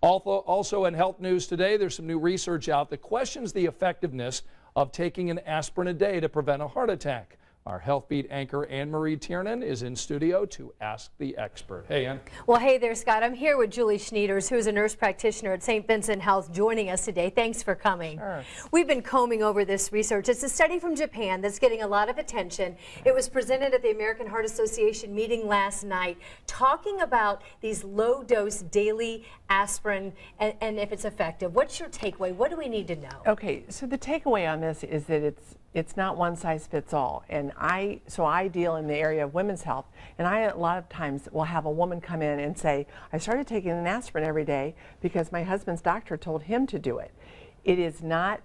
Also in health news today, there's some new research out that questions the effectiveness of taking an aspirin a day to prevent a heart attack. Our Health Beat anchor Anne-Marie Tiernan is in studio to ask the expert. Hey, Ann. Well, hey there, Scott. I'm here with Julie Schneiders, who is a nurse practitioner at St. Vincent Health, joining us today. Thanks for coming. Sure. We've been combing over this research. It's a study from Japan that's getting a lot of attention. It was presented at the American Heart Association meeting last night, talking about these low-dose daily aspirin and if it's effective. What's your takeaway? What do we need to know? Okay, so the takeaway on this is that it's not one size fits all, and I deal in the area of women's health, and I a lot of times will have a woman come in and say, I started taking an aspirin every day because my husband's doctor told him to do it. It is not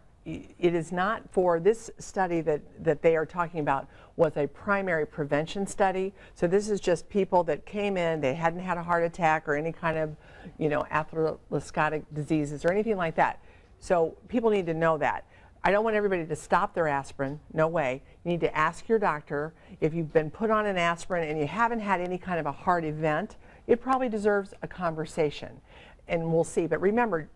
for this study that they are talking about was a primary prevention study. So this is just people that came in, they hadn't had a heart attack or any kind of, atherosclerotic diseases or anything like that. So people need to know that. I don't want everybody to stop their aspirin, no way. You need to ask your doctor if you've been put on an aspirin and you haven't had any kind of a heart event, it probably deserves a conversation, and we'll see. But remember,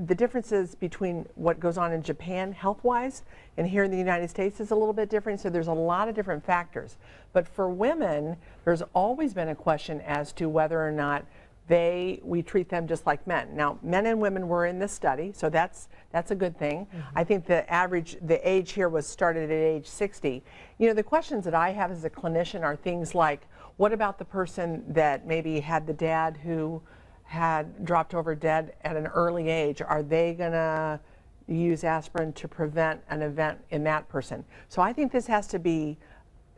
the differences between what goes on in Japan health-wise and here in the United States is a little bit different, so there's a lot of different factors. But for women, there's always been a question as to whether or not we treat them just like men. Now, men and women were in this study, so that's a good thing. I think the age here was started at age 60. The questions that I have as a clinician are things like, what about the person that maybe had the dad who had dropped over dead at an early age? Are they gonna use aspirin to prevent an event in that person? So I think this has to be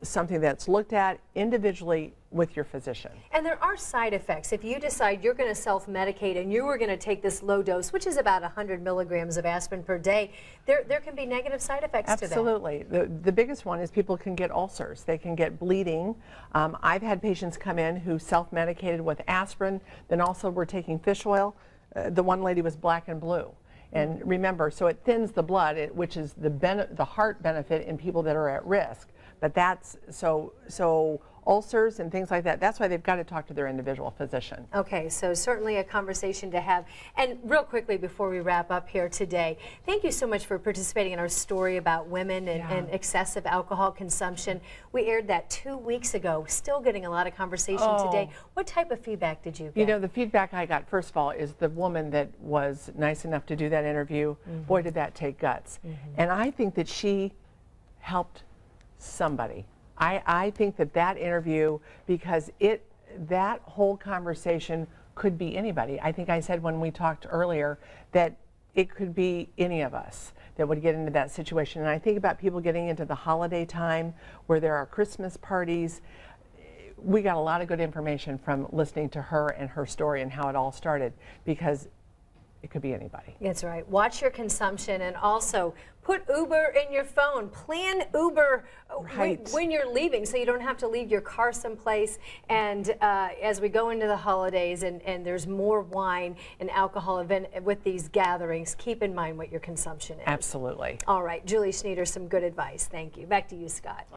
something that's looked at individually with your physician. And there are side effects. If you decide you're going to self-medicate and you were going to take this low dose, which is about 100 milligrams of aspirin per day, there can be negative side effects to that. Absolutely. The biggest one is people can get ulcers. They can get bleeding. I've had patients come in who self-medicated with aspirin, then also were taking fish oil. The one lady was black and blue. And remember, so it thins the blood, which is the heart benefit in people that are at risk. But that's so ulcers and things like that, that's why they've got to talk to their individual physician. Okay, so certainly a conversation to have. And real quickly before we wrap up here today, thank you so much for participating in our story about women and excessive alcohol consumption. We aired that 2 weeks ago, still getting a lot of conversation today. What type of feedback did you get? The feedback I got, first of all, is the woman that was nice enough to do that interview, boy did that take guts. And I think that she helped somebody. I think that interview, because that whole conversation could be anybody. I think I said when we talked earlier that it could be any of us that would get into that situation. And I think about people getting into the holiday time where there are Christmas parties. We got a lot of good information from listening to her and her story and how it all started, because it could be anybody. That's right. Watch your consumption, and also put Uber in your phone. Plan Uber when you're leaving, so you don't have to leave your car someplace. And as we go into the holidays and there's more wine and alcohol with these gatherings, keep in mind what your consumption is. Absolutely. All right, Julie Schneiders, some good advice. Thank you. Back to you, Scott.